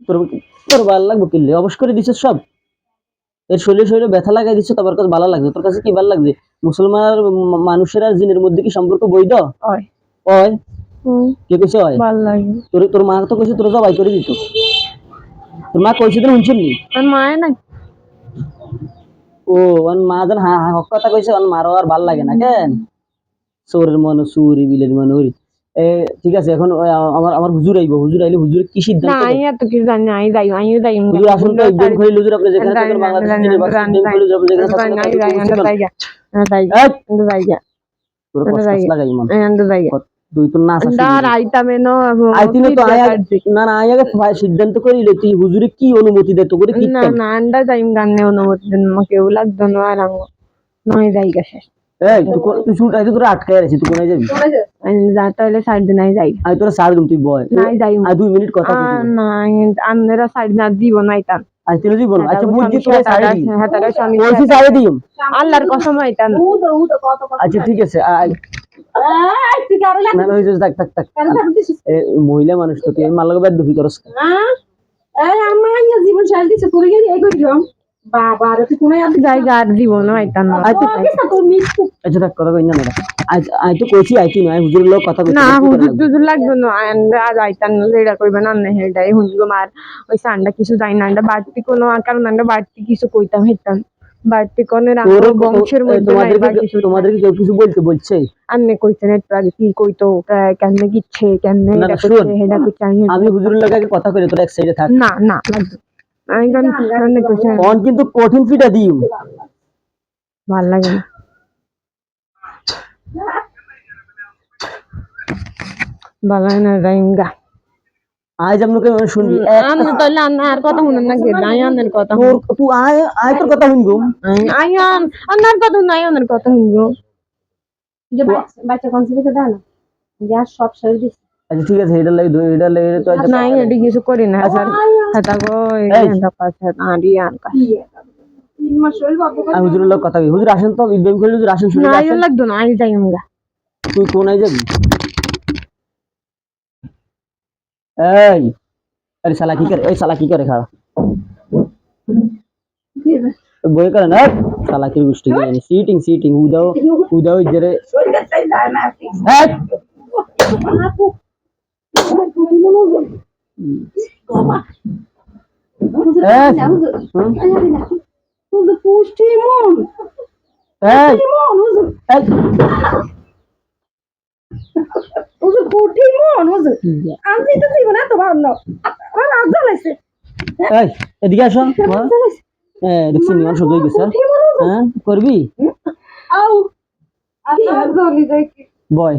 তোর তোর ভালো লাগবে কিনলে অবশ্য করে দিছিস সব এর শরীরে ব্যথা লাগাই দিচ্ছে তোর কাছে ভালো লাগছে তোর কাছে কি ভালো লাগছে মুসলমান মানুষের আর জিনের মধ্যে কি সম্পর্ক বৈধ হয় হয় কে কইছে হয় ভালো লাগে তোর তোর মা তো কইছে তোর জবাই করে দিত তোর মা কইছে তো শুনছিস নি আর মায়ে না ও ওর মা যেন হ্যাঁ হ্যাঁ হক কথা কইছে ওর মারও আর ভাল লাগে না কেন চোরের মন চুরি বিলের মন ওরি ঠিক আছে এখন আমার আমার হুজুর আইবো হুজুর আইলে হুজুর কি না সিদ্ধান্ত আমি এত কিছু জানি না আমি যাই হুজুর আসুন তো একদম খলি হুজুর আপনি যেখানে থাকেন বাংলাদেশের ইউনিভার্সিটি একদম খলি হুজুর আপনি যেখানে থাকেন তোর কষ্ট লাগাই মন তুই তো না না না আগে সিদ্ধান্ত করিলে তুই হুজুরে কি অনুমতি দে তো করে কি না না আন্ডা যাইম গান্নে অনুমতি দেন কেউ লাগতো না আর নয় যাই গেছে এই তুই শুট আইতে তোরা আটকায় আছিস তুই কোথায় যাবি যা তাহলে সাইড নাই যাই আই তোরা সার দিম তুই বয় নাই যাই আর 2 মিনিট কথা কই না আন্নেরা সাইড না দিব নাই তান আজ তুই দিব না আচ্ছা বুঝছি তোরা সাইড দিম হ্যাঁ তারা স্বামী বলছি সাইড দিম আল্লাহর কসম হইতান আচ্ছা ঠিক আছে না না হইছে থাক থাক থাক মহিলা মানুষ তো তুই মালগা বাদ দুফি করস আমার জীবন শাল দিছে পড়ে গেলি এই কইলাম বাবা রে তুই কোন জায়গা আর জীবন হইতান না আচ্ছা থাক কথা কই না আই তো কইছি আইতি না হুজুর লোক কথা কইছি না হুজুর লাগবে না আজ আইতান না যেটা কইবেন না হেডাই হুজুর মার ওই সান্ডা কিছু যাই না আন্ডা বাড়তি কোন কারণ আন্ডা বাড়তি কিছু কইতাম হেতাম বাড়তি কোন বংশের মধ্যে তোমাদের কি কেউ কিছু বলতে বলছে আন্নে কইছেন একটু আগে কি কইতো কেমনে গিচ্ছে কেমনে হেডা কি চাই আমি হুজুরের লগে আগে কথা কইলে তোর এক সাইডে থাক না না লাগবে আমি গান কইছেন অন কিন্তু কঠিন ফিটা দিও ভাল লাগে না বালাই না যাইঙ্গা আজ আমনকে শুনবি আমি তাহলে আর কথা শুনেন না কে নাই আনের কথা তুই আয় আয় তোর কথা শুনবো আয়ান আনার কথা নাই আনের কথা শুনবো যে বাচ্চা কনসিলিতে দেন না যা সব শেষ দিছি আচ্ছা ঠিক আছে এটা লাগে তো আচ্ছা নাই এডি কিছু করি না স্যার হাতা গো এটা পাশে আড়ি আর কা আমি হুজুরের লোক কথা কই হুজুর আসেন তো ইব্রাহিম খলিল হুজুর আসেন শুনে আসেন লাগতো না আই যাইমগা তুই কোনায় যাবি এই আরে শালা কি করে এই শালা কি করে খাড়া বই করে না শালা কি গুষ্টি করে সিটিং উদাও জরে এই এদিকে আসো দেখছি নিয়ন শুধু হয়ে গেছে হ্যাঁ করবি বয়